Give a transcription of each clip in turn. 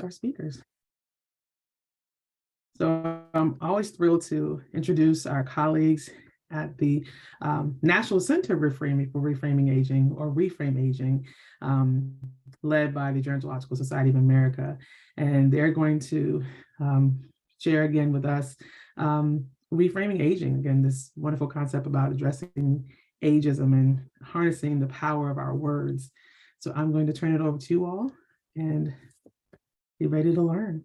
our speakers. So I'm always thrilled to introduce our colleagues at the National Center for Reframing Aging, or Reframe Aging, led by the Gerontological Society of America. And they're going to share again with us reframing aging, again, this wonderful concept about addressing ageism and harnessing the power of our words. So I'm going to turn it over to you all and be ready to learn.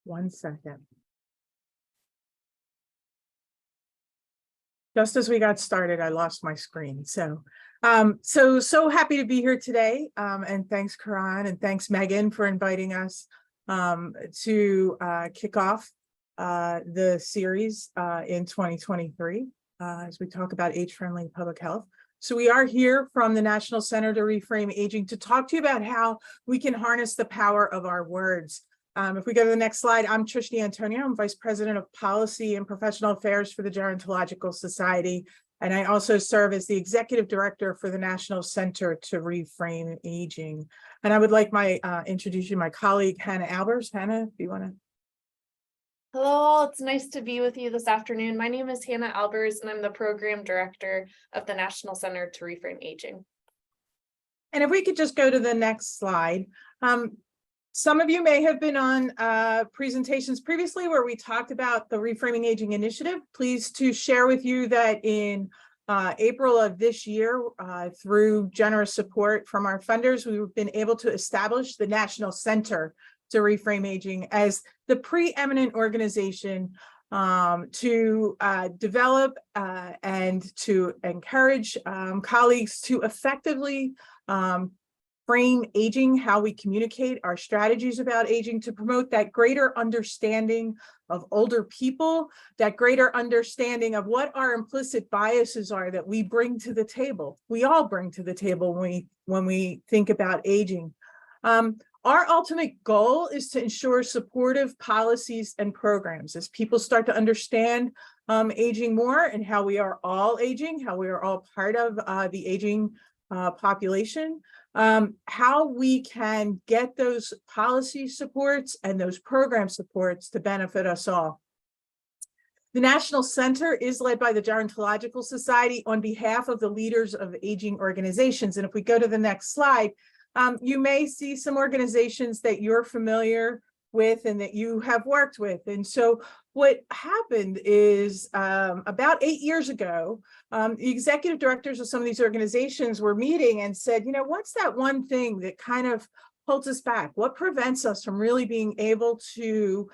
1 second. Just as we got started, I lost my screen. So happy to be here today. And thanks, Karan, and thanks, Megan, for inviting us to kick off the series in 2023 as we talk about age-friendly public health. So we are here from the National Center to Reframe Aging to talk to you about how we can harness the power of our words. If we go to the next slide, I'm Trishni Antonio. I'm Vice President of Policy and Professional Affairs for the Gerontological Society. And I also serve as the Executive Director for the National Center to Reframe Aging. And I would like introduce you my colleague, Hannah Albers. Hannah, if you want to. Hello all, it's nice to be with you this afternoon. My name is Hannah Albers and I'm the Program Director of the National Center to Reframe Aging. And if we could just go to the next slide. Some of you may have been on presentations previously where we talked about the Reframing Aging Initiative. Pleased to share with you that in April of this year, through generous support from our funders, we've been able to establish the National Center to Reframe Aging as the preeminent organization to develop and to encourage colleagues to effectively frame aging, how we communicate our strategies about aging, to promote that greater understanding of older people, that greater understanding of what our implicit biases are that we bring to the table. We all bring to the table when we think about aging. Our ultimate goal is to ensure supportive policies and programs as people start to understand aging more and how we are all aging, how we are all part of the aging population, how we can get those policy supports and those program supports to benefit us all. The National Center is led by the Gerontological Society on behalf of the leaders of aging organizations. And if we go to the next slide, you may see some organizations that you're familiar with and that you have worked with. And so what happened is about 8 years ago, the executive directors of some of these organizations were meeting and said, you know, what's that one thing that kind of holds us back? What prevents us from really being able to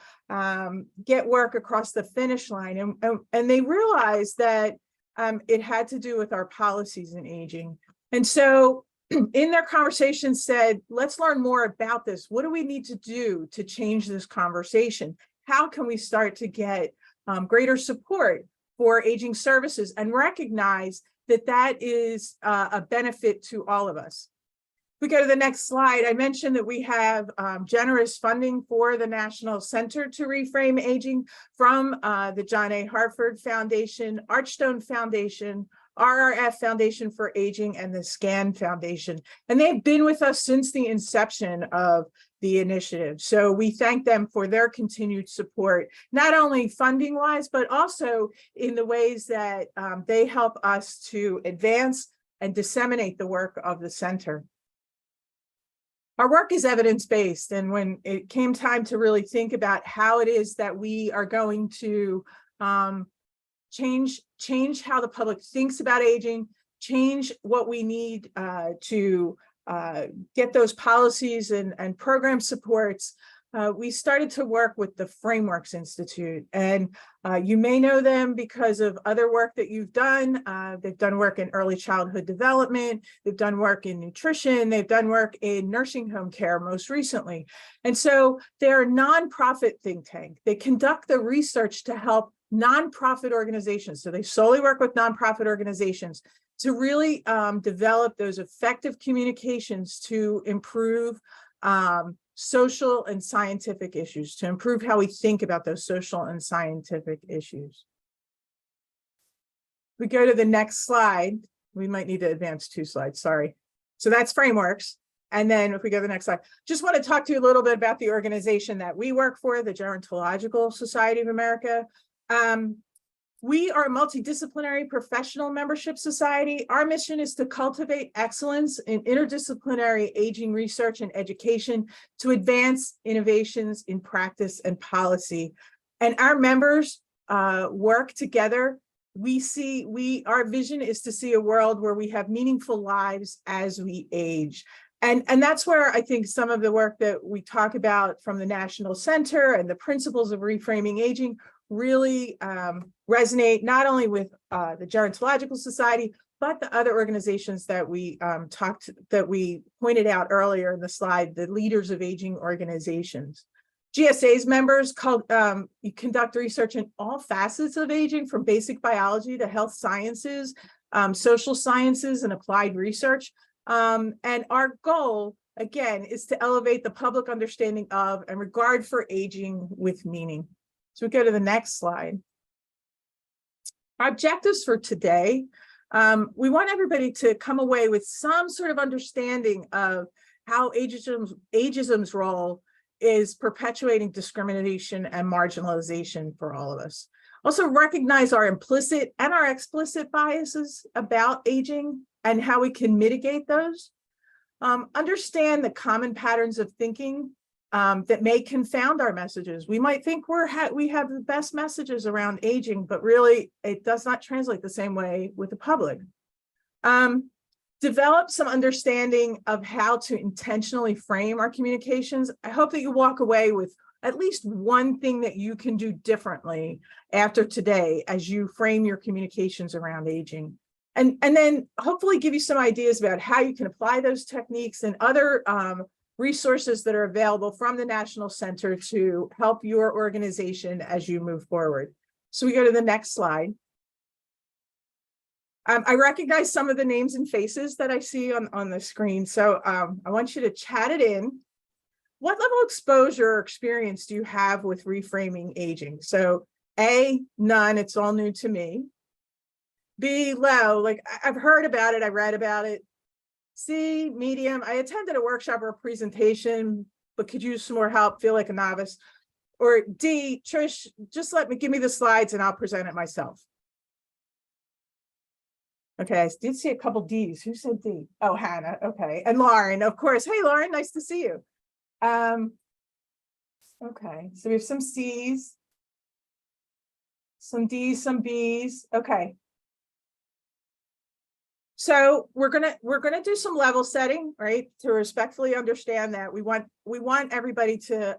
get work across the finish line? And they realized that it had to do with our policies in aging. And so in their conversation said, let's learn more about this. What do we need to do to change this conversation? How can we start to get greater support for aging services and recognize that that is a benefit to all of us? If we go to the next slide, I mentioned that we have generous funding for the National Center to Reframe Aging from the John A. Hartford Foundation, Archstone Foundation, RRF Foundation for Aging, and the SCAN Foundation. And they've been with us since the inception of the initiative. So we thank them for their continued support, not only funding-wise, but also in the ways that they help us to advance and disseminate the work of the center. Our work is evidence-based, and when it came time to really think about how it is that we are going to change how the public thinks about aging, change what we need to get those policies and program supports, we started to work with the Frameworks Institute. And you may know them because of other work that you've done. They've done work in early childhood development. They've done work in nutrition. They've done work in nursing home care most recently. And so they're a nonprofit think tank. They conduct the research to help nonprofit organizations. So they solely work with nonprofit organizations to really develop those effective communications to improve social and scientific issues, to improve how we think about those social and scientific issues. We go to the next slide. We might need to advance 2 slides, sorry. So that's Frameworks. And then if we go to the next slide, just want to talk to you a little bit about the organization that we work for, the Gerontological Society of America. We are a multidisciplinary professional membership society. Our mission is to cultivate excellence in interdisciplinary aging research and education to advance innovations in practice and policy. And our members work together. Our vision is to see a world where we have meaningful lives as we age. And that's where I think some of the work that we talk about from the National Center and the principles of reframing aging really resonate not only with the Gerontological Society, but the other organizations that we pointed out earlier in the slide, the leaders of aging organizations. GSA's members conduct research in all facets of aging, from basic biology to health sciences, social sciences, and applied research. And our goal, again, is to elevate the public understanding of and regard for aging with meaning. So we go to the next slide. Our objectives for today, we want everybody to come away with some sort of understanding of how ageism's role is perpetuating discrimination and marginalization for all of us. Also recognize our implicit and our explicit biases about aging and how we can mitigate those. Understand the common patterns of thinking that may confound our messages. We might think we have the best messages around aging, but really it does not translate the same way with the public. Develop some understanding of how to intentionally frame our communications. I hope that you walk away with at least one thing that you can do differently after today as you frame your communications around aging. And then hopefully give you some ideas about how you can apply those techniques and other resources that are available from the National Center to help your organization as you move forward. So we go to the next slide. I recognize some of the names and faces that I see on the screen. So I want you to chat it in. What level of exposure or experience do you have with reframing aging? So A, none, it's all new to me. B, low, like I've heard about it, I read about it. C, medium, I attended a workshop or a presentation, but could use some more help, feel like a novice. Or D, Trish, just give me the slides and I'll present it myself. Okay, I did see a couple D's. Who said D? Oh, Hannah, okay. And Lauren, of course. Hey, Lauren, nice to see you. Okay, so we have some C's, some D's, some B's. Okay. So we're gonna do some level setting, right? To respectfully understand that we want everybody to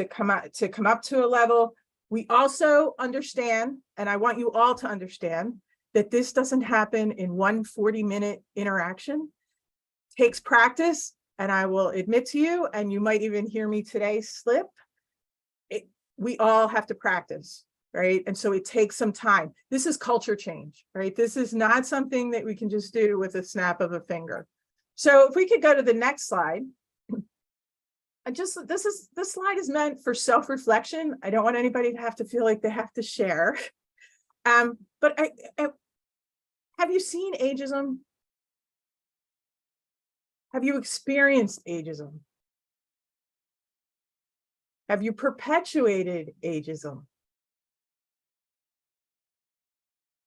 come up to a level. We also understand, and I want you all to understand, that this doesn't happen in one 40-minute interaction. It takes practice, and I will admit to you, and you might even hear me today slip. We all have to practice, right? And so it takes some time. This is culture change, right? This is not something that we can just do with a snap of a finger. So if we could go to the next slide. This slide is meant for self-reflection. I don't want anybody to have to feel like they have to share. But have you seen ageism? Have you experienced ageism? Have you perpetuated ageism?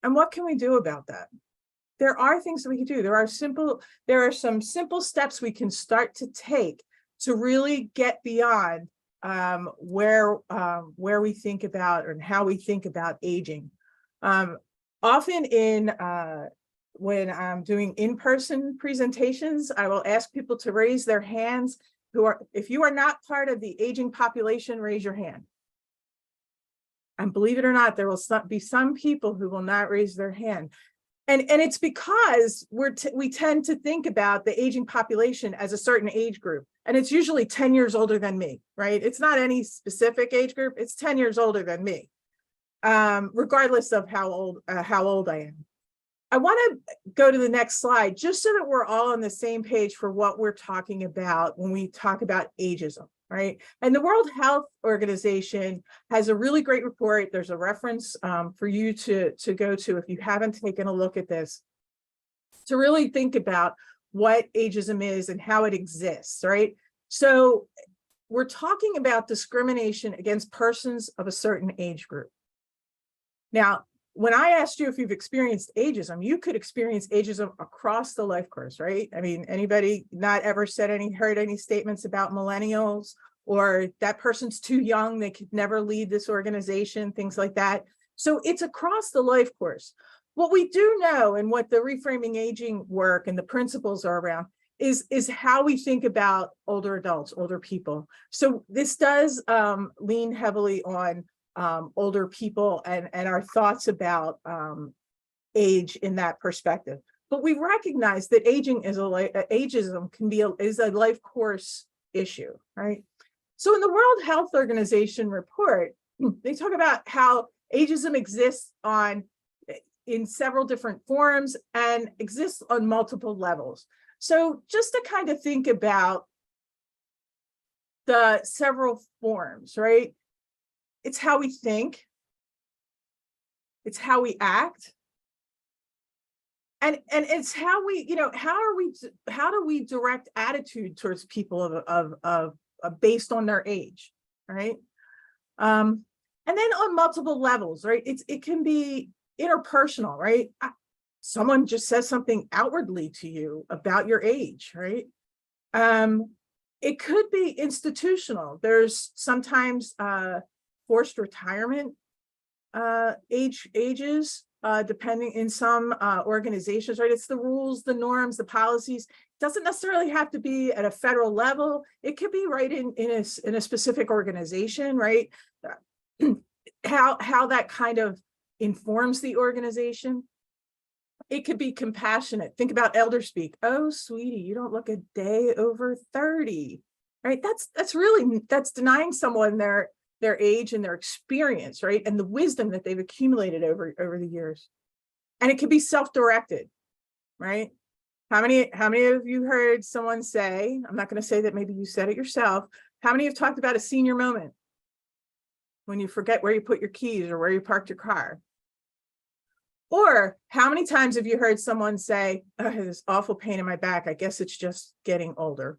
And what can we do about that? There are things that we can do. There are some simple steps we can start to take to really get beyond where we think about and how we think about aging. Often when I'm doing in-person presentations, I will ask people to raise their hands if you are not part of the aging population, raise your hand. And believe it or not, there will be some people who will not raise their hand. And it's because we tend to think about the aging population as a certain age group. And it's usually 10 years older than me, right? It's not any specific age group. It's 10 years older than me, regardless of how old I am. I want to go to the next slide just so that we're all on the same page for what we're talking about when we talk about ageism, right? And the World Health Organization has a really great report. There's a reference for you to go to if you haven't taken a look at this, to really think about what ageism is and how it exists, right? So we're talking about discrimination against persons of a certain age group. Now, when I asked you if you've experienced ageism, you could experience ageism across the life course, right? I mean, anybody not ever heard any statements about millennials, or that person's too young, they could never lead this organization, things like that. So it's across the life course. What we do know, and what the reframing aging work and the principles are around, is how we think about older adults, older people. So this does lean heavily on older people and our thoughts about age in that perspective. But we recognize that aging is ageism is a life course issue, right? So in the World Health Organization report, they talk about how ageism exists in several different forms and exists on multiple levels. So just to kind of think about the several forms, right? It's how we think, it's how we act, and it's how we, how do we direct attitude towards people based on their age, right? And then on multiple levels, right? It can be interpersonal, right? Someone just says something outwardly to you about your age, right? It could be institutional. There's sometimes forced retirement ages, depending in some organizations, right? It's the rules, the norms, the policies. It doesn't necessarily have to be at a federal level. It could be right in a specific organization, right? How that kind of informs the organization. It could be compassionate. Think about elder speak. Oh, sweetie, you don't look a day over 30, right? That's denying someone their age and their experience, right? And the wisdom that they've accumulated over the years. And it could be self-directed, right? How many of you heard someone say, I'm not going to say that maybe you said it yourself, how many have talked about a senior moment when you forget where you put your keys or where you parked your car? Or how many times have you heard someone say, oh, I have this awful pain in my back, I guess it's just getting older,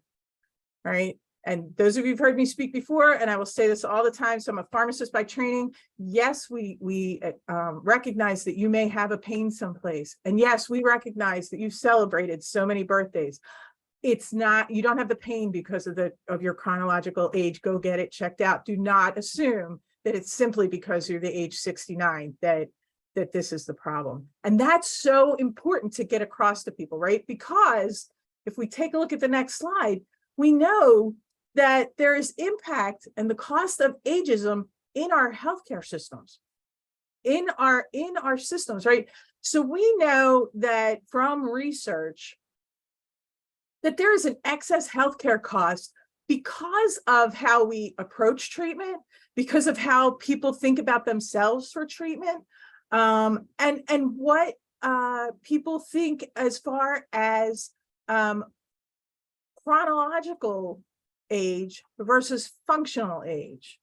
right? And those of you who've heard me speak before, and I will say this all the time, so I'm a pharmacist by training. Yes, we recognize that you may have a pain someplace. And yes, we recognize that you've celebrated so many birthdays. It's not, you don't have the pain because of your chronological age. Go get it checked out. Do not assume that it's simply because you're the age 69 that this is the problem. And that's so important to get across to people, right? Because if we take a look at the next slide, we know that there is impact and the cost of ageism in our healthcare systems, in our systems, right? So we know that from research that there is an excess healthcare cost because of how we approach treatment, because of how people think about themselves for treatment, and what people think as far as chronological age versus functional age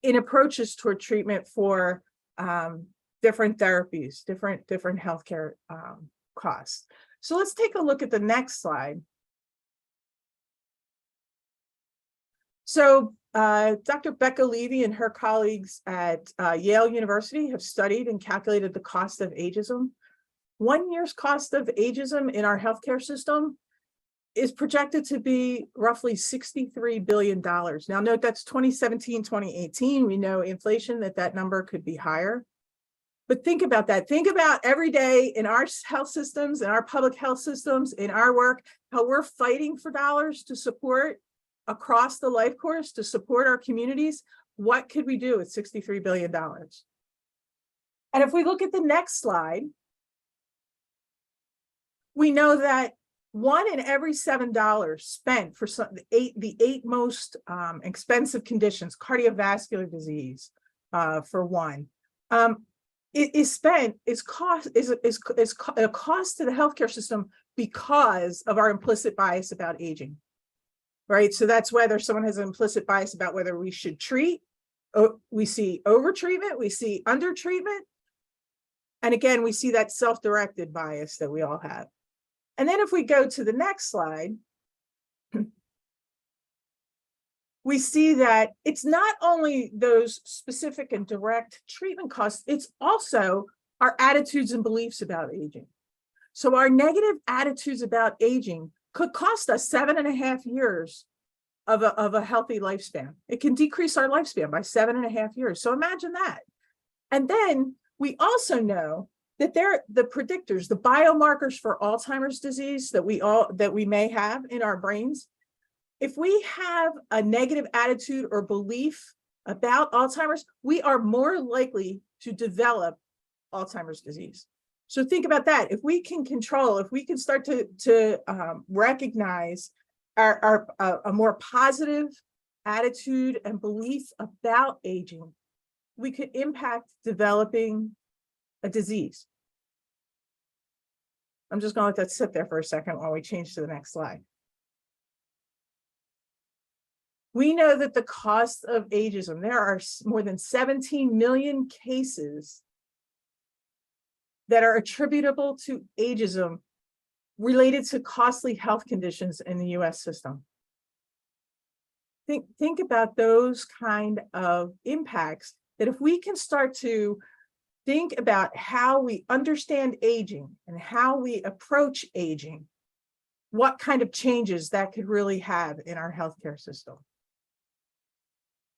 in approaches toward treatment for different therapies, different healthcare costs. So let's take a look at the next slide. So Dr. Becca Levy and her colleagues at Yale University have studied and calculated the cost of ageism. 1 year's cost of ageism in our healthcare system is projected to be roughly $63 billion. Now note that's 2017, 2018. We know inflation, that number could be higher. But think about that. Think about every day in our health systems, in our public health systems, in our work, how we're fighting for dollars to support across the life course, to support our communities. What could we do with $63 billion? And if we look at the next slide, we know that 1 in every $7 spent for the eight most expensive conditions, cardiovascular disease, for one, is a cost to the healthcare system because of our implicit bias about aging, right? So that's whether someone has an implicit bias about whether we should treat. We see over-treatment, we see under-treatment, and again, we see that self-directed bias that we all have. And then if we go to the next slide, we see that it's not only those specific and direct treatment costs, it's also our attitudes and beliefs about aging. So our negative attitudes about aging could cost us 7.5 years of a healthy lifespan. It can decrease our lifespan by 7.5 years. So imagine that. And then we also know that the predictors, the biomarkers for Alzheimer's disease that we may have in our brains, if we have a negative attitude or belief about Alzheimer's, we are more likely to develop Alzheimer's disease. So think about that. If we can control, if we can start to recognize a more positive attitude and belief about aging, we could impact developing a disease. I'm just going to let that sit there for a second while we change to the next slide. We know that the cost of ageism, there are more than 17 million cases that are attributable to ageism related to costly health conditions in the US system. Think about those kind of impacts, that if we can start to think about how we understand aging and how we approach aging, what kind of changes that could really have in our healthcare system.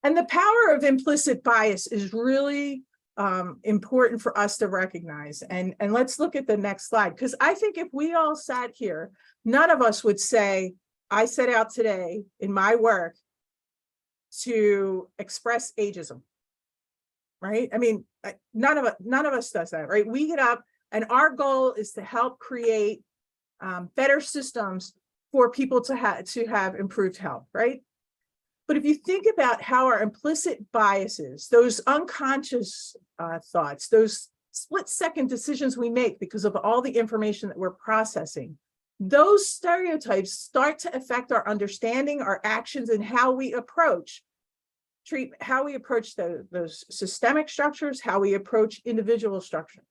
And the power of implicit bias is really important for us to recognize. And let's look at the next slide, because I think if we all sat here, none of us would say, I set out today in my work to express ageism, right? I mean, none of us does that, right? We get up and our goal is to help create better systems for people to have improved health, right? But if you think about how our implicit biases, those unconscious thoughts, those split-second decisions we make because of all the information that we're processing, those stereotypes start to affect our understanding, our actions, and how we approach treatment, how we approach those systemic structures, how we approach individual structure.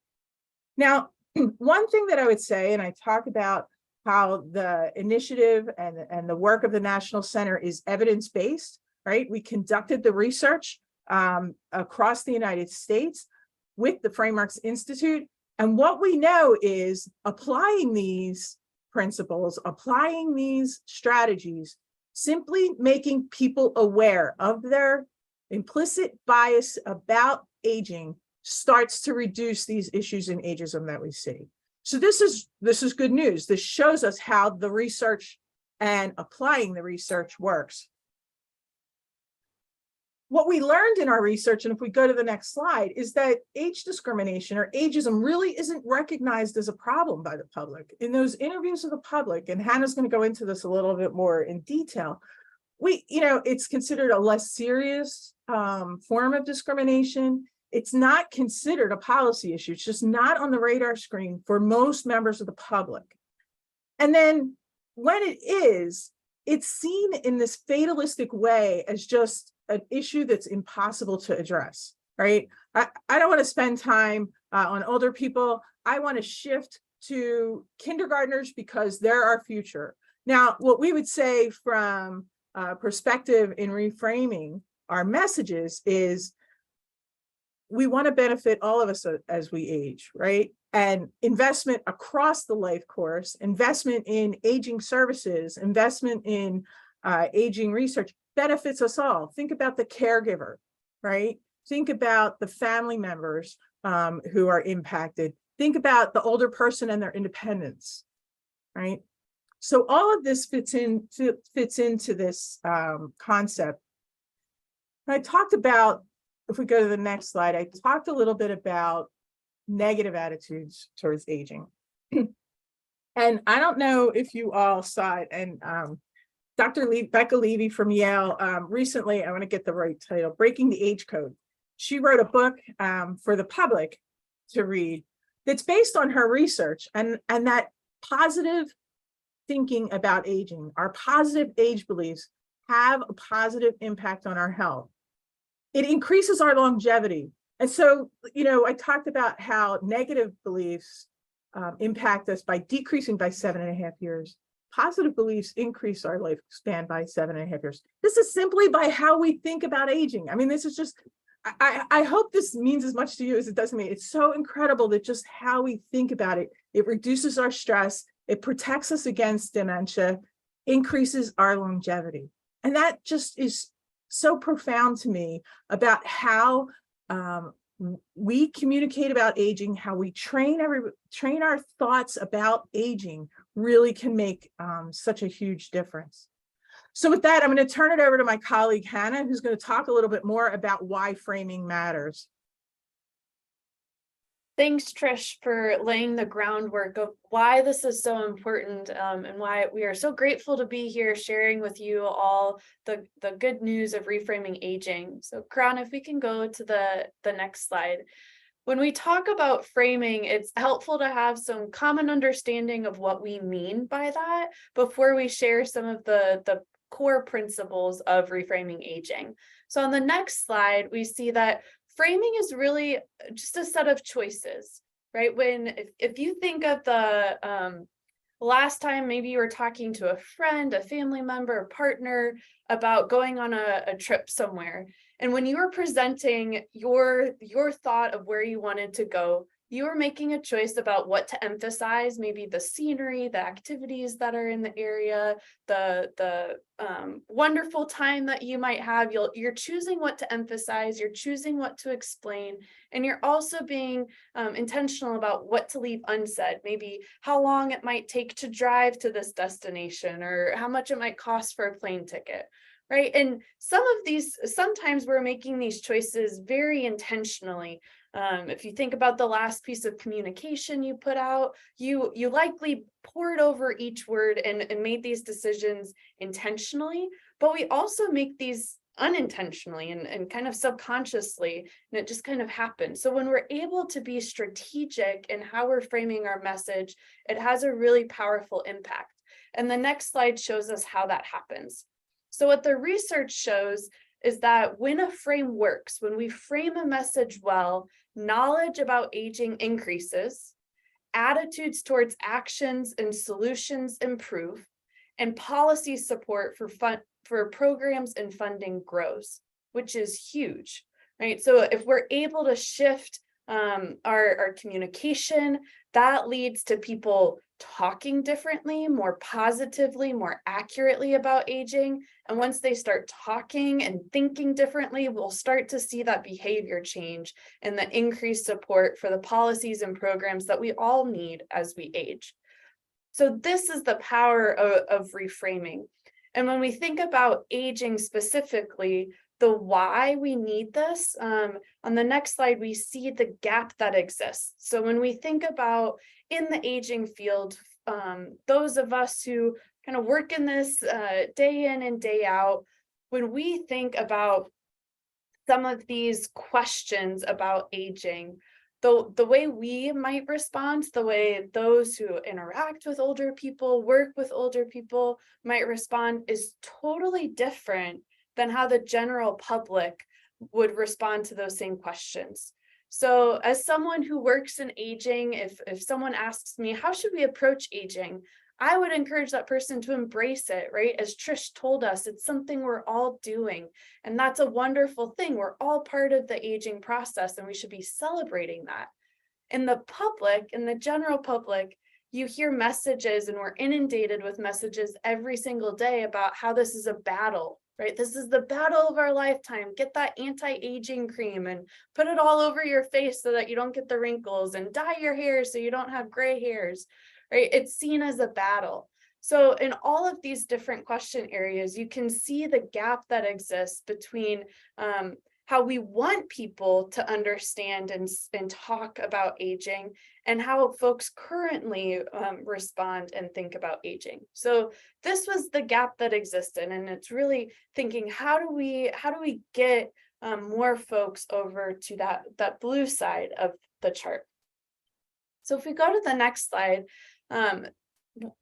Now, one thing that I would say, and I talk about how the initiative and the work of the National Center is evidence-based, right? We conducted the research across the United States with the Frameworks Institute. And what we know is applying these principles, applying these strategies, simply making people aware of their implicit bias about aging starts to reduce these issues in ageism that we see. So this is good news. This shows us how the research and applying the research works. What we learned in our research, and if we go to the next slide, is that age discrimination or ageism really isn't recognized as a problem by the public. In those interviews with the public, and Hannah's going to go into this a little bit more in detail, it's considered a less serious form of discrimination. It's not considered a policy issue. It's just not on the radar screen for most members of the public. And then when it is, it's seen in this fatalistic way as just an issue that's impossible to address, right? I don't want to spend time on older people. I want to shift to kindergartners because they're our future. Now, what we would say from perspective in reframing our messages is, we want to benefit all of us as we age, right? And investment across the life course, investment in aging services, investment in aging research benefits us all. Think about the caregiver, right? Think about the family members who are impacted. Think about the older person and their independence, right? So all of this fits into this concept. I talked about, if we go to the next slide, I talked a little bit about negative attitudes towards aging. And I don't know if you all saw it, and Dr. Becca Levy from Yale recently, I want to get the right title, Breaking the Age Code. She wrote a book for the public to read that's based on her research and that positive thinking about aging, our positive age beliefs have a positive impact on our health. It increases our longevity. And so, I talked about how negative beliefs impact us by decreasing by 7.5 years. Positive beliefs increase our lifespan by 7.5 years. This is simply by how we think about aging. I mean, this is just, I hope this means as much to you as it does to me. It's so incredible that just how we think about it, it reduces our stress, it protects us against dementia, increases our longevity. And that just is so profound to me about how we communicate about aging, how we train our thoughts about aging really can make such a huge difference. So with that, I'm going to turn it over to my colleague, Hannah, who's going to talk a little bit more about why framing matters. Thanks, Trish, for laying the groundwork of why this is so important and why we are so grateful to be here sharing with you all the good news of reframing aging. So, Karan, if we can go to the next slide. When we talk about framing, it's helpful to have some common understanding of what we mean by that before we share some of the core principles of reframing aging. So on the next slide, we see that framing is really just a set of choices, right? If you think of the last time maybe you were talking to a friend, a family member, a partner about going on a trip somewhere, and when you were presenting your thought of where you wanted to go, you were making a choice about what to emphasize, maybe the scenery, the activities that are in the area, the wonderful time that you might have. You're choosing what to emphasize, you're choosing what to explain, and you're also being intentional about what to leave unsaid, maybe how long it might take to drive to this destination or how much it might cost for a plane ticket. Right. And sometimes we're making these choices very intentionally. If you think about the last piece of communication you put out, you likely poured over each word and made these decisions intentionally, but we also make these unintentionally and kind of subconsciously, and it just kind of happens. So when we're able to be strategic in how we're framing our message, it has a really powerful impact. And the next slide shows us how that happens. So what the research shows is that when a frame works, when we frame a message well, knowledge about aging increases, attitudes towards actions and solutions improve, and policy support for programs and funding grows, which is huge, right? So if we're able to shift our communication, that leads to people talking differently, more positively, more accurately about aging. And once they start talking and thinking differently, we'll start to see that behavior change and the increased support for the policies and programs that we all need as we age. So this is the power of reframing. And when we think about aging specifically, the why we need this, on the next slide, we see the gap that exists. So when we think about in the aging field, those of us who kind of work in this day in and day out, when we think about some of these questions about aging, the way we might respond, the way those who interact with older people, work with older people might respond is totally different than how the general public would respond to those same questions. So as someone who works in aging, if someone asks me, how should we approach aging? I would encourage that person to embrace it, right? As Trish told us, it's something we're all doing. And that's a wonderful thing. We're all part of the aging process, and we should be celebrating that. In the public, in the general public, you hear messages, and we're inundated with messages every single day about how this is a battle, right? This is the battle of our lifetime. Get that anti-aging cream and put it all over your face so that you don't get the wrinkles, and dye your hair so you don't have gray hairs, right? It's seen as a battle. So in all of these different question areas, you can see the gap that exists between how we want people to understand and talk about aging and how folks currently respond and think about aging. So this was the gap that existed, and it's really thinking, how do we get more folks over to that blue side of the chart? So if we go to the next slide,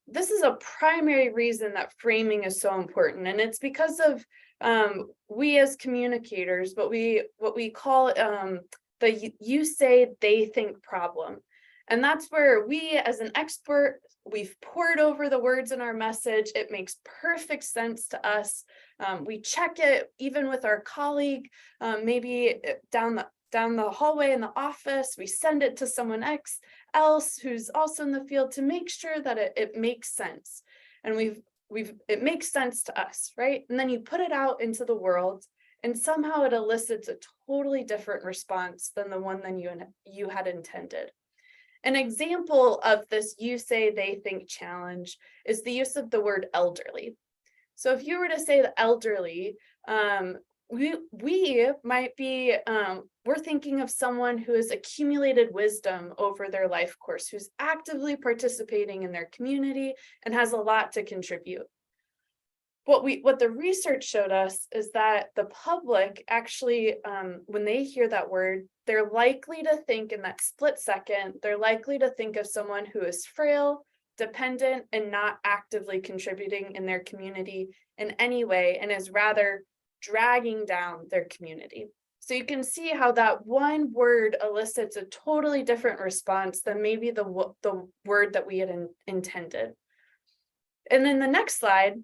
this is a primary reason that framing is so important, and it's because of we as communicators, what we call the you say, they think problem. And that's where we, as an expert, we've pored over the words in our message. It makes perfect sense to us. We check it even with our colleague, maybe down the hallway in the office. We send it to someone else who's also in the field to make sure that it makes sense. And it makes sense to us, right? And then you put it out into the world, and somehow it elicits a totally different response than the one that you had intended. An example of this you say, they think challenge is the use of the word elderly. So if you were to say the elderly, we might be, we're thinking of someone who has accumulated wisdom over their life course, who's actively participating in their community and has a lot to contribute. What the research showed us is that the public actually, when they hear that word, they're likely to think in that split second, they're likely to think of someone who is frail, dependent, and not actively contributing in their community in any way, and is rather dragging down their community. So you can see how that one word elicits a totally different response than maybe the word that we had intended. And then the next slide,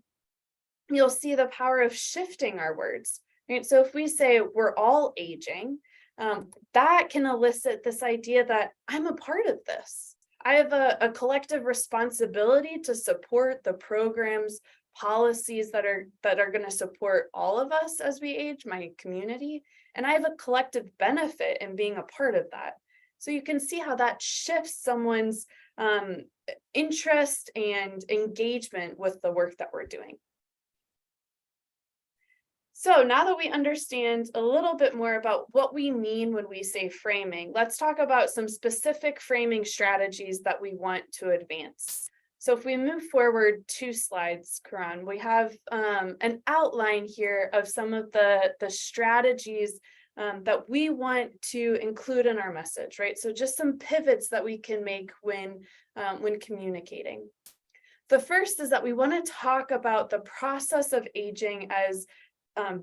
you'll see the power of shifting our words, right? So if we say we're all aging, that can elicit this idea that I'm a part of this. I have a collective responsibility to support the programs, policies that are going to support all of us as we age, my community, and I have a collective benefit in being a part of that. So you can see how that shifts someone's interest and engagement with the work that we're doing. So now that we understand a little bit more about what we mean when we say framing, let's talk about some specific framing strategies that we want to advance. So if we move forward 2 slides, Karan, we have an outline here of some of the strategies that we want to include in our message, right? So just some pivots that we can make when communicating. The first is that we want to talk about the process of aging as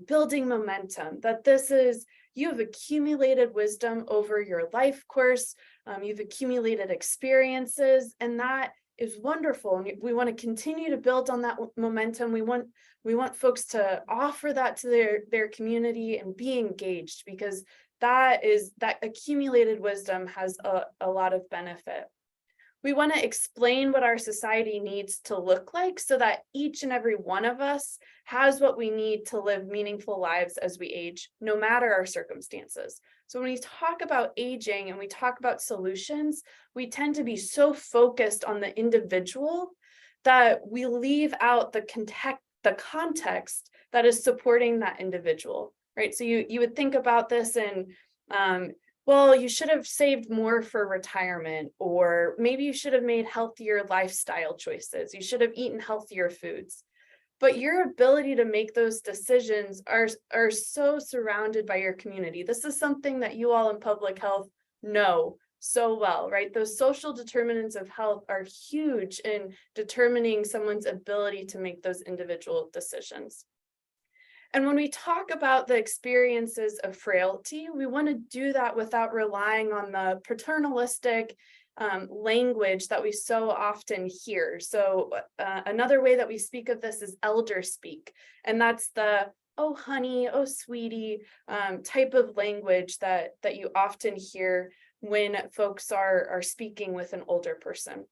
building momentum, that this is, you have accumulated wisdom over your life course, you've accumulated experiences, and that is wonderful. And we want to continue to build on that momentum. We want folks to offer that to their community and be engaged, because that accumulated wisdom has a lot of benefit. We want to explain what our society needs to look like so that each and every one of us has what we need to live meaningful lives as we age, no matter our circumstances. So when we talk about aging and we talk about solutions, we tend to be so focused on the individual that we leave out the context that is supporting that individual, right? So you would think about this in, well, you should have saved more for retirement, or maybe you should have made healthier lifestyle choices. You should have eaten healthier foods. But your ability to make those decisions are so surrounded by your community. This is something that you all in public health know so well, right? Those social determinants of health are huge in determining someone's ability to make those individual decisions. And when we talk about the experiences of frailty, we want to do that without relying on the paternalistic language that we so often hear. So another way that we speak of this is elder speak. And that's the, oh, honey, oh, sweetie type of language that you often hear when folks are speaking with an older person.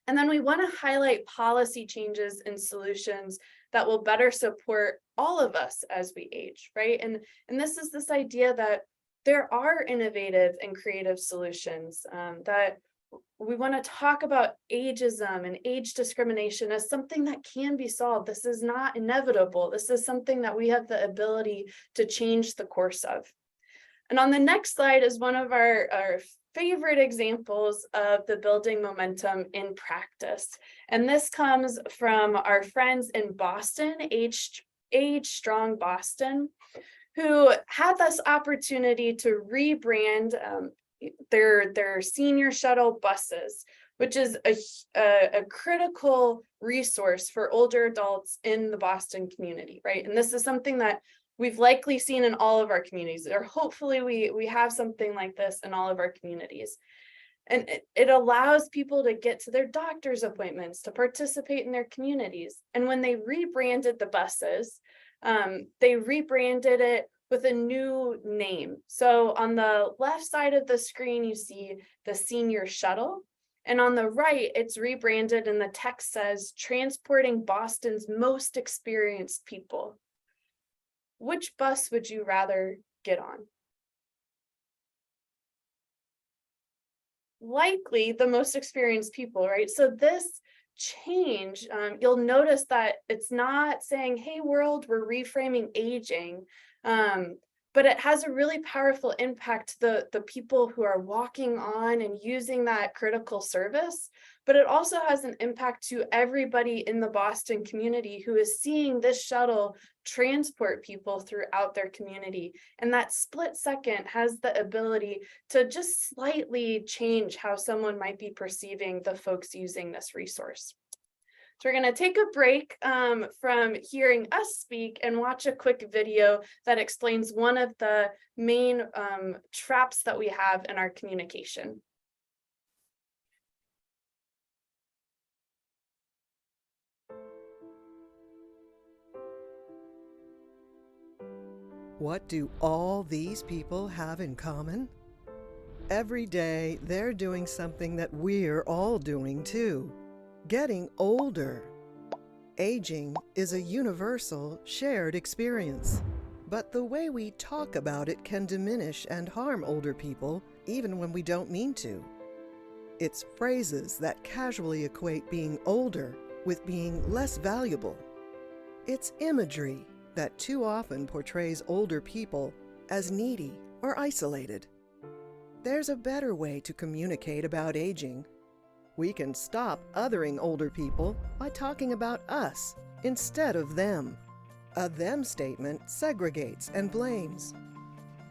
And then we want to highlight policy changes and solutions that will better support all of us as we age, right? And this is this idea that there are innovative and creative solutions, that we want to talk about ageism and age discrimination as something that can be solved. This is not inevitable. This is something that we have the ability to change the course of. And on the next slide is one of our favorite examples of the building momentum in practice. And this comes from our friends in Boston, Age Strong Boston, who had this opportunity to rebrand their senior shuttle buses, which is a critical resource for older adults in the Boston community, right? And this is something that we've likely seen in all of our communities, or hopefully we have something like this in all of our communities. And it allows people to get to their doctor's appointments, to participate in their communities. And when they rebranded the buses, they rebranded it with a new name. So on the left side of the screen, you see the senior shuttle. And on the right, it's rebranded and the text says, transporting Boston's most experienced people. Which bus would you rather get on? Likely the most experienced people, right? So this change, you'll notice that it's not saying, hey world, we're reframing aging, but it has a really powerful impact to the people who are walking on and using that critical service, but it also has an impact to everybody in the Boston community who is seeing this shuttle transport people throughout their community. And that split second has the ability to just slightly change how someone might be perceiving the folks using this resource. So we're going to take a break from hearing us speak and watch a quick video that explains one of the main traps that we have in our communication. What do all these people have in common? Every day, they're doing something that we're all doing too. Getting older. Aging is a universal, shared experience. But the way we talk about it can diminish and harm older people, even when we don't mean to. It's phrases that casually equate being older with being less valuable. It's imagery that too often portrays older people as needy or isolated. There's a better way to communicate about aging. We can stop othering older people by talking about us instead of them. A them statement segregates and blames.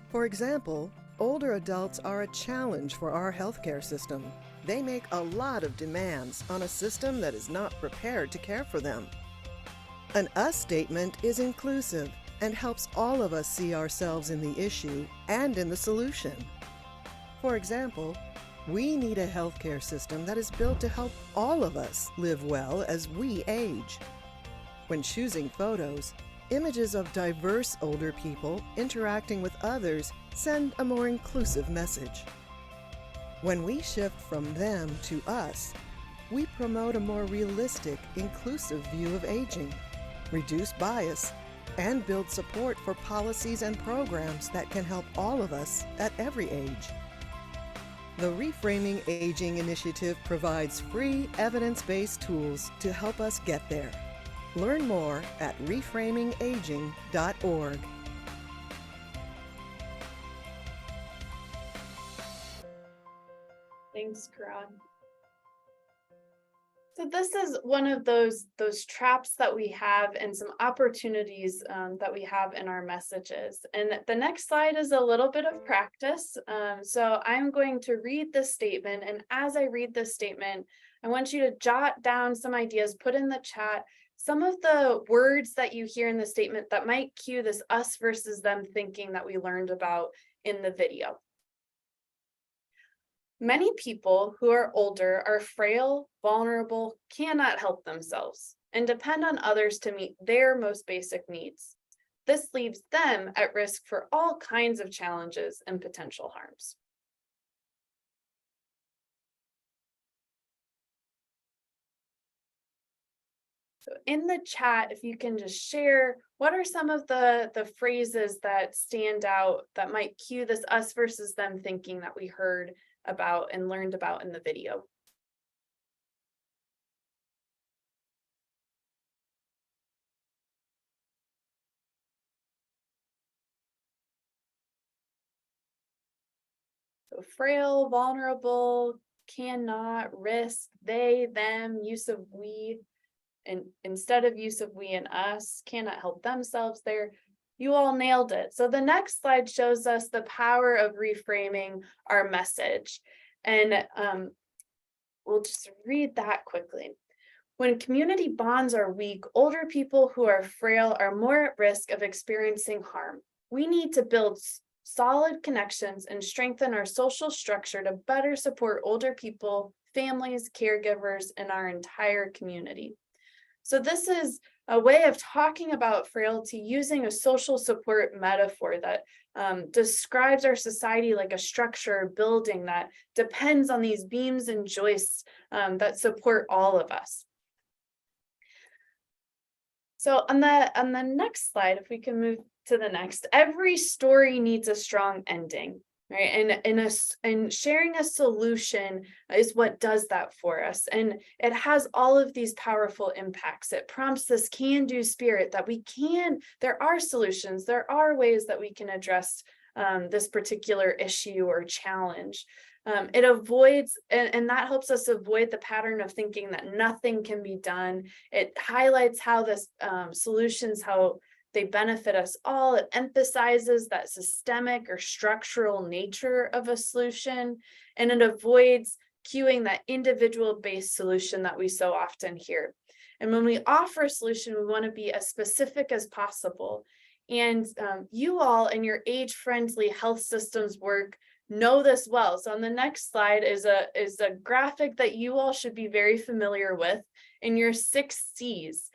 For example, older adults are a challenge for our healthcare system. They make a lot of demands on a system that is not prepared to care for them. An us statement is inclusive and helps all of us see ourselves in the issue and in the solution. For example, we need a healthcare system that is built to help all of us live well as we age. When choosing photos, images of diverse older people interacting with others send a more inclusive message. When we shift from them to us, we promote a more realistic, inclusive view of aging, reduce bias, and build support for policies and programs that can help all of us at every age. The Reframing Aging initiative provides free evidence-based tools to help us get there. Learn more at reframingaging.org. Thanks, Karan. So this is one of those traps that we have and some opportunities that we have in our messages. And the next slide is a little bit of practice. So I'm going to read this statement. And as I read this statement, I want you to jot down some ideas, put in the chat some of the words that you hear in the statement that might cue this us versus them thinking that we learned about in the video. Many people who are older are frail, vulnerable, cannot help themselves, and depend on others to meet their most basic needs. This leaves them at risk for all kinds of challenges and potential harms. So in the chat, if you can just share, what are some of the phrases that stand out that might cue this us versus them thinking that we heard about and learned about in the video? So frail, vulnerable, cannot, risk, they, them, use of we, and instead of use of we and us, cannot help themselves there. You all nailed it. So the next slide shows us the power of reframing our message. And we'll just read that quickly. When community bonds are weak, older people who are frail are more at risk of experiencing harm. We need to build solid connections and strengthen our social structure to better support older people, families, caregivers, and our entire community. So this is a way of talking about frailty using a social support metaphor that describes our society like a structure or building that depends on these beams and joists that support all of us. So on the next slide, if we can move to the next, every story needs a strong ending, right? And sharing a solution is what does that for us. And it has all of these powerful impacts. It prompts this can-do spirit that there are solutions, there are ways that we can address this particular issue or challenge. It avoids, and that helps us avoid the pattern of thinking that nothing can be done. It highlights how this solutions, how they benefit us all. It emphasizes that systemic or structural nature of a solution, and it avoids cueing that individual-based solution that we so often hear. And when we offer a solution, we want to be as specific as possible. And you all in your age-friendly health systems work know this well. So on the next slide is a graphic that you all should be very familiar with in your 6 C's,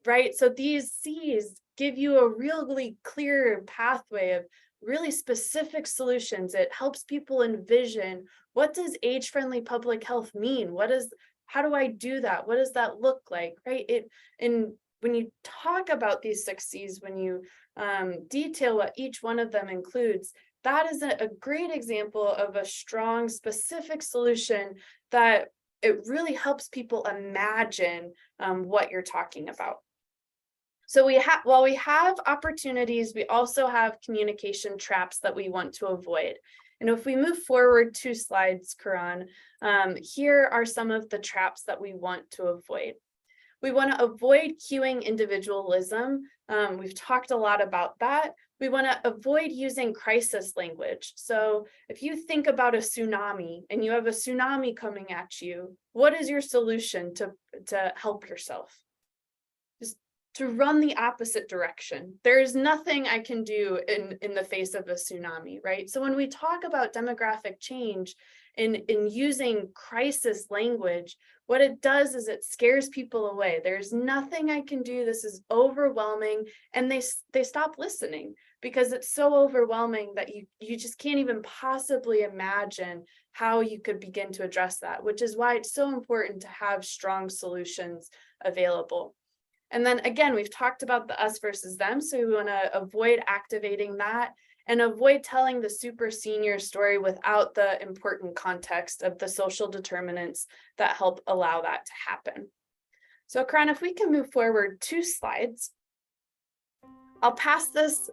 right? So these C's give you a really clear pathway of really specific solutions. It helps people envision, what does age-friendly public health mean? How do I do that? What does that look like, right? And when you talk about these 6 C's, when you detail what each one of them includes, that is a great example of a strong, specific solution that it really helps people imagine what you're talking about. So while we have opportunities, we also have communication traps that we want to avoid. And if we move forward 2 slides, Karan, here are some of the traps that we want to avoid. We want to avoid cueing individualism. We've talked a lot about that. We want to avoid using crisis language. So if you think about a tsunami and you have a tsunami coming at you, what is your solution to help yourself? Just to run the opposite direction. There is nothing I can do in the face of a tsunami, right? So when we talk about demographic change in using crisis language, what it does is it scares people away. There's nothing I can do. This is overwhelming. And they stop listening because it's so overwhelming that you just can't even possibly imagine how you could begin to address that, which is why it's so important to have strong solutions available. And then again, we've talked about the us versus them. So we want to avoid activating that and avoid telling the super senior story without the important context of the social determinants that help allow that to happen. So Karan, if we can move forward 2 slides, I'll pass this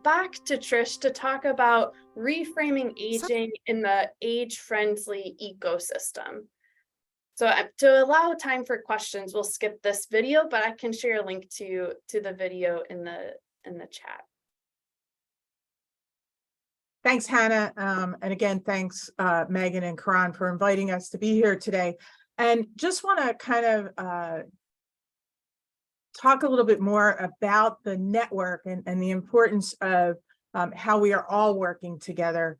back to Trish to talk about reframing aging in the age-friendly ecosystem. So to allow time for questions, we'll skip this video, but I can share a link to the video in the chat. Thanks, Hannah. And again, thanks, Megan and Karan, for inviting us to be here today. And just want to kind of talk a little bit more about the network and the importance of how we are all working together,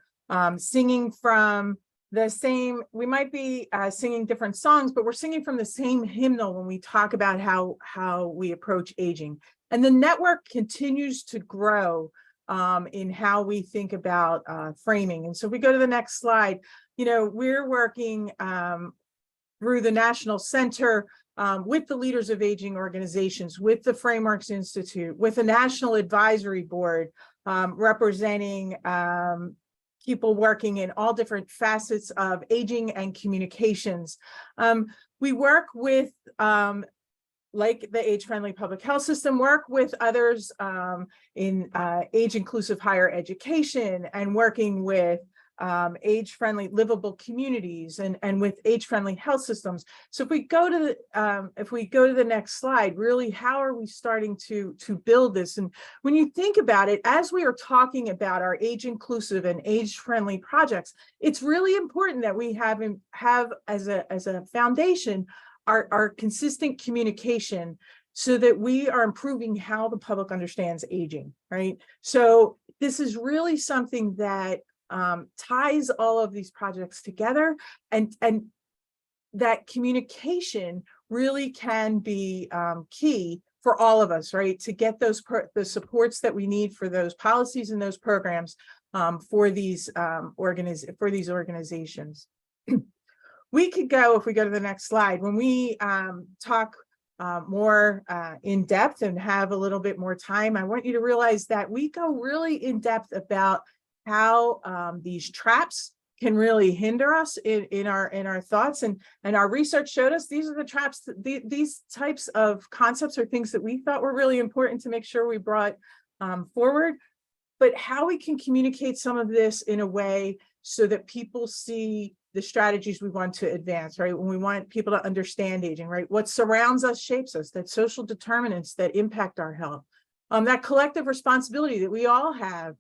singing from the same, we might be singing different songs, but we're singing from the same hymnal when we talk about how we approach aging. And the network continues to grow in how we think about framing. And so if we go to the next slide, we're working through the National Center with the leaders of aging organizations, with the Frameworks Institute, with a national advisory board representing people working in all different facets of aging and communications. We work with like the age-friendly public health system, work with others in age-inclusive higher education, and working with age-friendly livable communities and with age-friendly health systems. So if we go to the next slide, really, how are we starting to build this? And when you think about it, as we are talking about our age-inclusive and age-friendly projects, it's really important that we have as a foundation our consistent communication so that we are improving how the public understands aging, right? So this is really something that ties all of these projects together, and that communication really can be key for all of us, right? To get those the supports that we need for those policies and those programs for these organizations. We could go, if we go to the next slide, when we talk more in depth and have a little bit more time, I want you to realize that we go really in depth about how these traps can really hinder us in our thoughts, and our research showed us these are the traps. These types of concepts are things that we thought were really important to make sure we brought forward, but how we can communicate some of this in a way so that people see the strategies we want to advance, right? When we want people to understand aging, right? What surrounds us shapes us, that social determinants that impact our health, that collective responsibility that we all have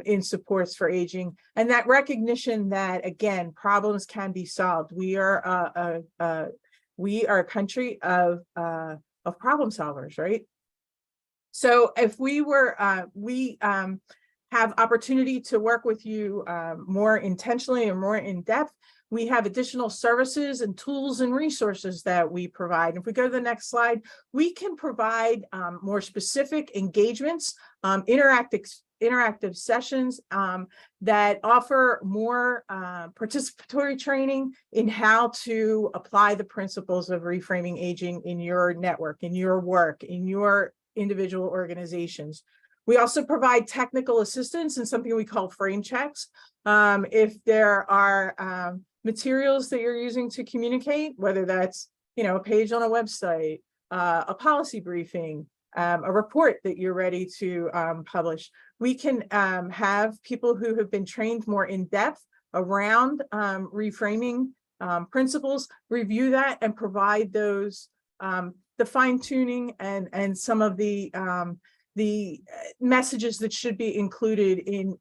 in supports for aging, and that recognition that, again, problems can be solved. We are a country of problem solvers, right? So if we were, have opportunity to work with you more intentionally and more in depth, we have additional services and tools and resources that we provide. If we go to the next slide, we can provide more specific engagements, interactive sessions that offer more participatory training in how to apply the principles of reframing aging in your network, in your work, in your individual organizations. We also provide technical assistance and something we call frame checks. If there are materials that you're using to communicate, whether that's a page on a website, a policy briefing, a report that you're ready to publish, we can have people who have been trained more in depth around reframing principles, review that and provide those the fine-tuning and some of the messages that should be included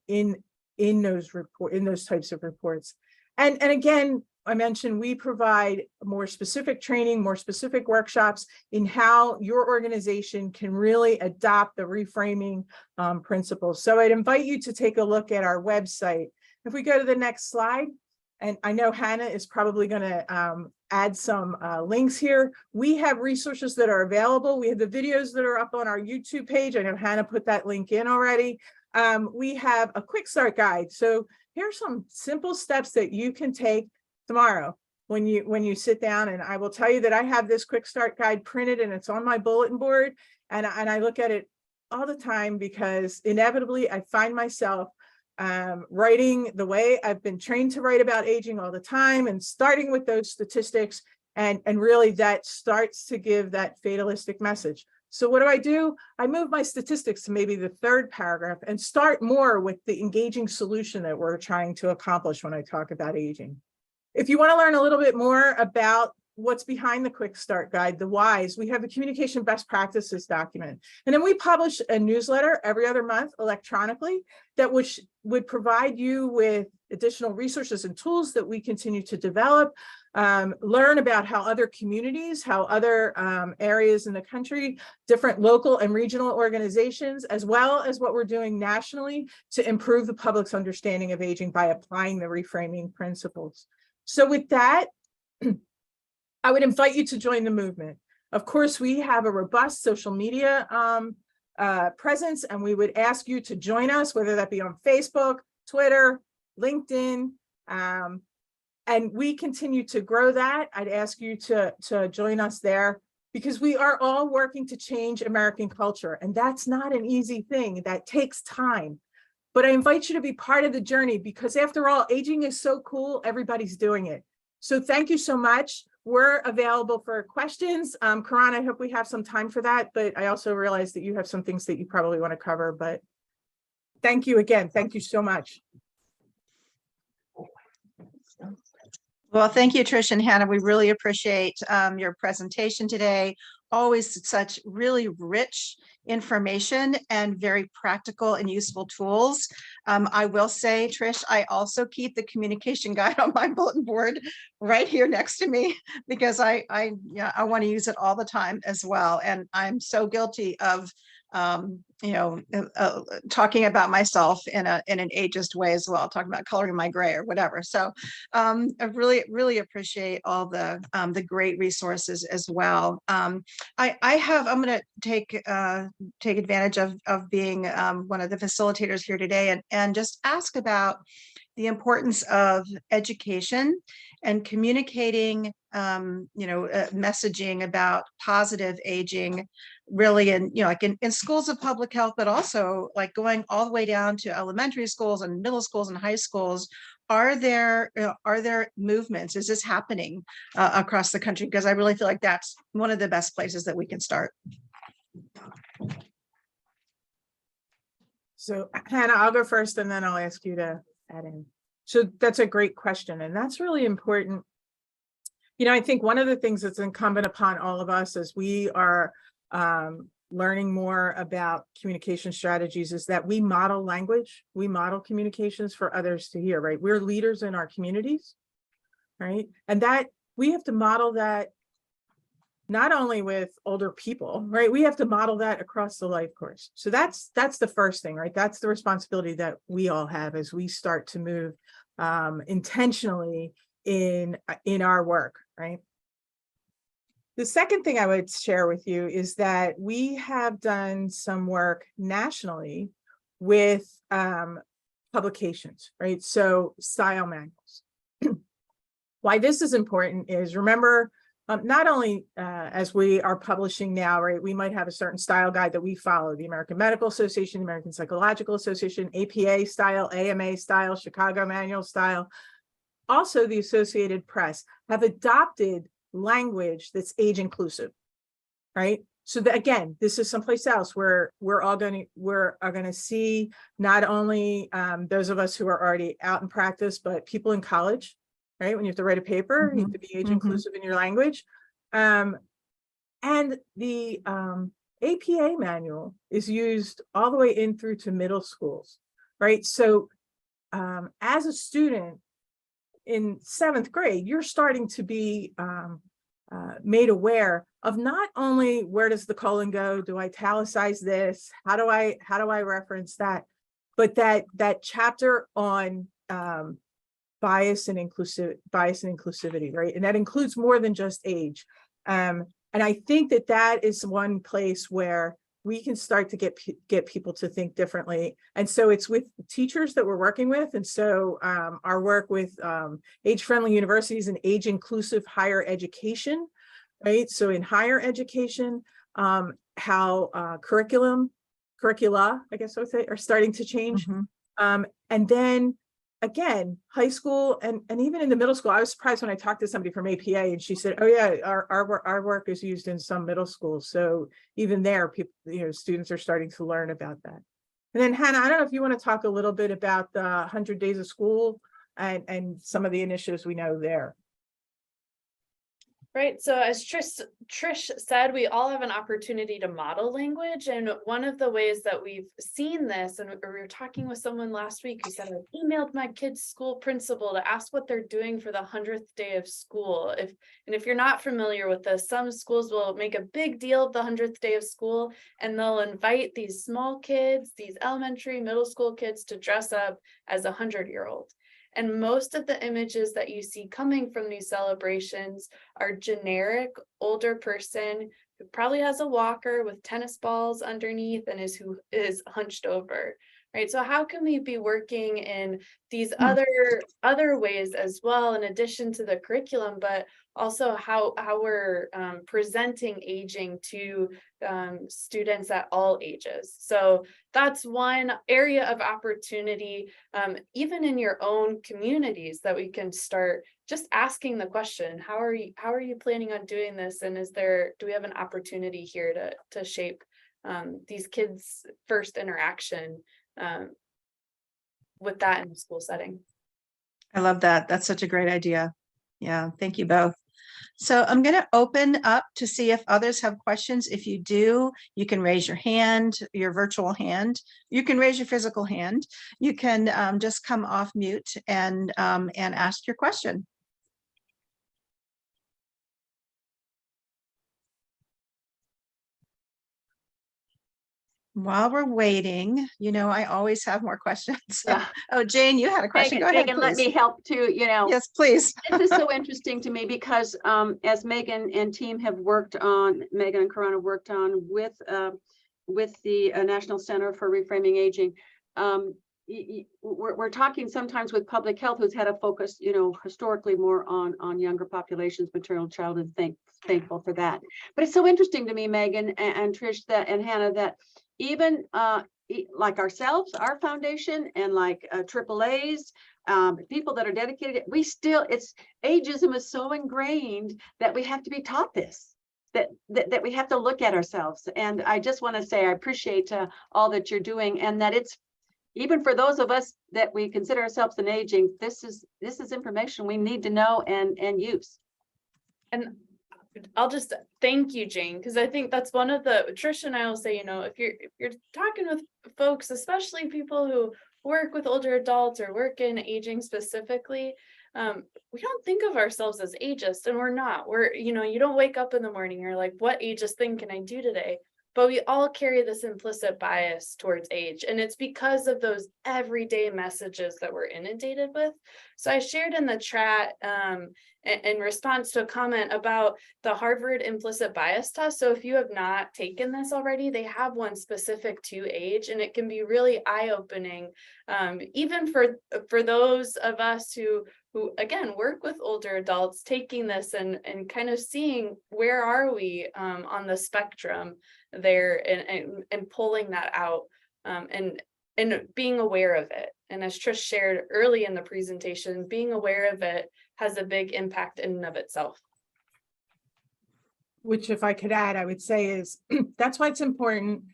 in those types of reports. And again, I mentioned we provide more specific training, more specific workshops in how your organization can really adopt the reframing principles. So I'd invite you to take a look at our website. If we go to the next slide, and I know Hannah is probably going to add some links here. We have resources that are available. We have the videos that are up on our YouTube page. I know Hannah put that link in already. We have a quick start guide. So here's some simple steps that you can take tomorrow when you sit down. And I will tell you that I have this quick start guide printed and it's on my bulletin board. And I look at it all the time because inevitably I find myself writing the way I've been trained to write about aging all the time, and starting with those statistics, and really that starts to give that fatalistic message. So what do? I move my statistics to maybe the third paragraph and start more with the engaging solution that we're trying to accomplish when I talk about aging. If you want to learn a little bit more about what's behind the quick start guide, the whys, we have the communication best practices document. And then we publish a newsletter every other month electronically that would provide you with additional resources and tools that we continue to develop, learn about how other communities, how other areas in the country, different local and regional organizations, as well as what we're doing nationally to improve the public's understanding of aging by applying the reframing principles. So with that, I would invite you to join the movement. Of course, we have a robust social media presence, and we would ask you to join us, whether that be on Facebook, Twitter, LinkedIn, and we continue to grow that. I'd ask you to join us there, because we are all working to change American culture, and that's not an easy thing. That takes time. But I invite you to be part of the journey, because after all, aging is so cool, everybody's doing it. So thank you so much. We're available for questions. Karan, I hope we have some time for that, but I also realize that you have some things that you probably want to cover, but thank you again. Thank you so much. Well, thank you, Trish and Hannah. We really appreciate your presentation today. Always such really rich information and very practical and useful tools. I will say, Trish, I also keep the communication guide on my bulletin board right here next to me, because I want to use it all the time as well. And I'm so guilty of talking about myself in an ageist way as well, talking about coloring my gray or whatever. So I really appreciate all the great resources as well. I'm going to take advantage of being one of the facilitators here today and just ask about the importance of education and communicating, messaging about positive aging, really in schools of public health, but also like going all the way down to elementary schools and middle schools and high schools. Are there movements? Is this happening across the country? Because I really feel like that's one of the best places that we can start. So Hannah, I'll go first and then I'll ask you to add in. So that's a great question. And that's really important. I think one of the things that's incumbent upon all of us as we are learning more about communication strategies is that we model language, we model communications for others to hear, right? We're leaders in our communities, right? And that we have to model that not only with older people, right? We have to model that across the life course. So that's the first thing, right? That's the responsibility that we all have as we start to move intentionally in our work, right? The second thing I would share with you is that we have done some work nationally with publications, right? So style manuals. Why this is important is, remember, not only as we are publishing now, right, we might have a certain style guide that we follow, the American Medical Association, the American Psychological Association, APA style, AMA style, Chicago Manual style. Also, the Associated Press have adopted language that's age inclusive, right? So that, again, this is someplace else where we're going to see not only those of us who are already out in practice, but people in college, right? When you have to write a paper, you have to be age inclusive in your language. And the APA manual is used all the way in through to middle schools, right? So as a student in 7th grade, you're starting to be made aware of not only where does the colon go, do I italicize this, how do I reference that, but that chapter on bias and inclusivity, right? And that includes more than just age. And I think that is one place where we can start to get people to think differently. And so it's with teachers that we're working with. And so our work with age-friendly universities and age-inclusive higher education, right? So in higher education, how curricula, I guess I would say, are starting to change. And then again, high school and even in the middle school, I was surprised when I talked to somebody from APA and she said, oh yeah, our work is used in some middle schools. So even there, people, students are starting to learn about that. And then Hannah, I don't know if you want to talk a little bit about the 100 Days of School and some of the initiatives we know there. Right. So as Trish said, we all have an opportunity to model language. And one of the ways that we've seen this, and we were talking with someone last week who said, I emailed my kid's school principal to ask what they're doing for the 100th day of school. If you're not familiar with this, some schools will make a big deal of the 100th day of school, and they'll invite these small kids, these elementary, middle school kids, to dress up as a 100-year-old. And most of the images that you see coming from these celebrations are generic older person who probably has a walker with tennis balls underneath and is hunched over, right? So how can we be working in these other ways as well, in addition to the curriculum, but also how we're presenting aging to students at all ages? So that's one area of opportunity, even in your own communities, that we can start just asking the question, how are you planning on doing this? And do we have an opportunity here to shape these kids' first interaction with that in the school setting? I love that. That's such a great idea. Yeah, thank you both. So I'm going to open up to see if others have questions. If you do, you can raise your hand, your virtual hand. You can raise your physical hand. You can just come off mute and ask your question. While we're waiting, I always have more questions. Yeah. Oh, Jane, you had a question. Go ahead, Megan, let please. me help too, Yes, please. This is so interesting to me because as Megan and team have worked on, Megan and Corona worked on with the National Center for Reframing Aging, we're talking sometimes with public health, who's had a focus, historically more on younger populations, maternal child, and thankful for that. But it's so interesting to me, Megan and Trish and Hannah, that even like ourselves, our foundation, and like AAA's, people that are dedicated, ageism is so ingrained that we have to be taught this, that we have to look at ourselves. And I just want to say I appreciate all that you're doing, and that it's even for those of us that we consider ourselves in aging, this is information we need to know and use. And I'll just thank you, Jane, because I think that's one of the, Trish and I will say, if you're talking with folks, especially people who work with older adults or work in aging specifically, we don't think of ourselves as ageist, and we're not. You don't wake up in the morning, you're like, what ageist thing can I do today? But we all carry this implicit bias towards age, and it's because of those everyday messages that we're inundated with. So I shared in the chat in response to a comment about the Harvard implicit bias test. So if you have not taken this already, they have one specific to age, and it can be really eye-opening, even for those of us who again work with older adults, taking this and kind of seeing where are we on the spectrum there, and pulling that out, and being aware of it. And as Trish shared early in the presentation, being aware of it has a big impact in and of itself. Which, if I could add, I would say is that's why it's important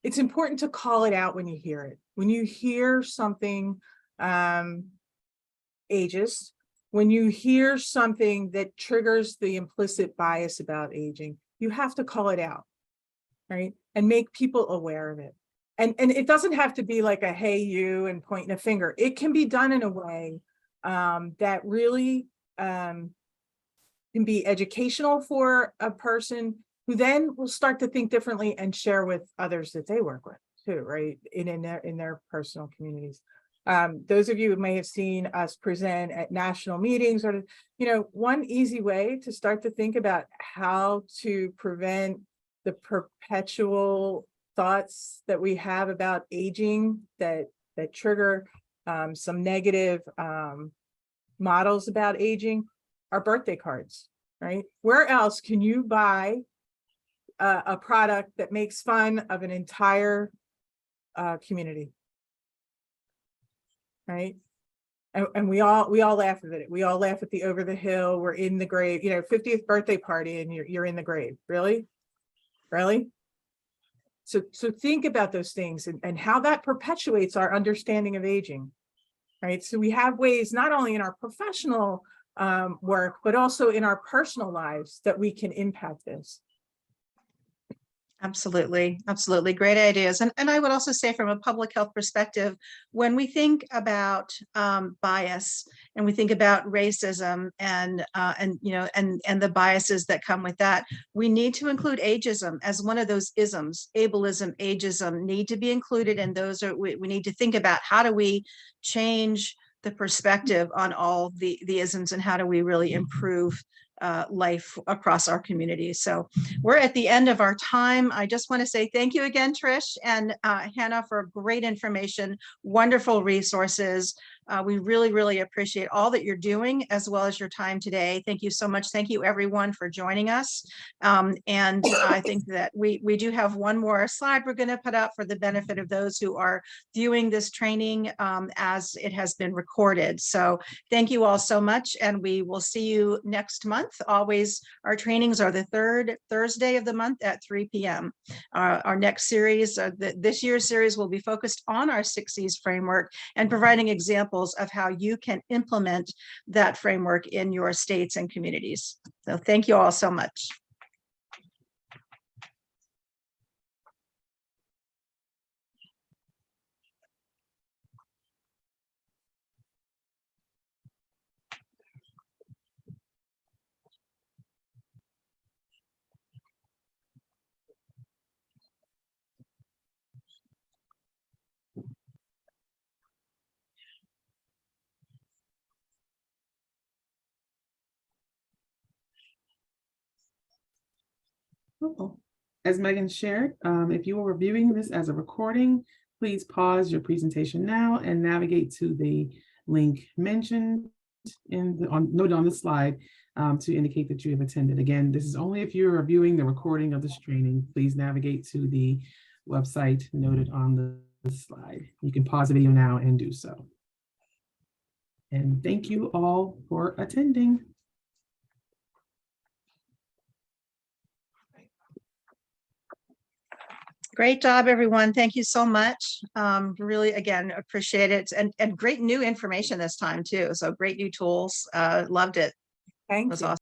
it's important to call it out when you hear it. When you hear something ageist, when you hear something that triggers the implicit bias about aging, you have to call it out, right? And make people aware of it. And it doesn't have to be like a hey you and pointing a finger. It can be done in a way that really can be educational for a person, who then will start to think differently and share with others that they work with too, right? In their personal communities. Those of you who may have seen us present at national meetings, or one easy way to start to think about how to prevent the perpetual thoughts that we have about aging that trigger some negative models about aging are birthday cards, right? Where else can you buy a product that makes fun of an entire community, right? And we all laugh at it. We all laugh at the over the hill, we're in the grave, 50th birthday party, and you're in the grave. Really? So think about those things and how that perpetuates our understanding of aging, right? So we have ways, not only in our professional work, but also in our personal lives, that we can impact this. Absolutely. Absolutely. Great ideas. And I would also say, from a public health perspective, when we think about bias, and we think about racism and the biases that come with that, we need to include ageism as one of those isms. Ableism, ageism need to be included. And those are, we need to think about how do we change the perspective on all the isms, and how do we really improve life across our community. So we're at the end of our time. I just want to say thank you again, Trish and Hannah, for great information, wonderful resources. We really, really appreciate all that you're doing, as well as your time today. Thank you so much. Thank you, everyone, for joining us. And I think that we do have one more slide we're going to put up for the benefit of those who are viewing this training as it has been recorded. So thank you all so much, and we will see you next month. Always, our trainings are the third Thursday of the month at 3 p.m. Our next series, this year's series, will be focused on our 6 C's framework and providing examples of how you can implement that framework in your states and communities. So thank you all so much. As Megan shared, if you are reviewing this as a recording, please pause your presentation now and navigate to the link mentioned noted on the slide to indicate that you have attended. Again, this is only if you're reviewing the recording of this training. Please navigate to the website noted on the slide. You can pause the video now and do so. And thank you all for attending. Great job, everyone. Thank you so much. Really, again, appreciate it. And great new information this time too. So great new tools. Loved it. Thank It was you. awesome.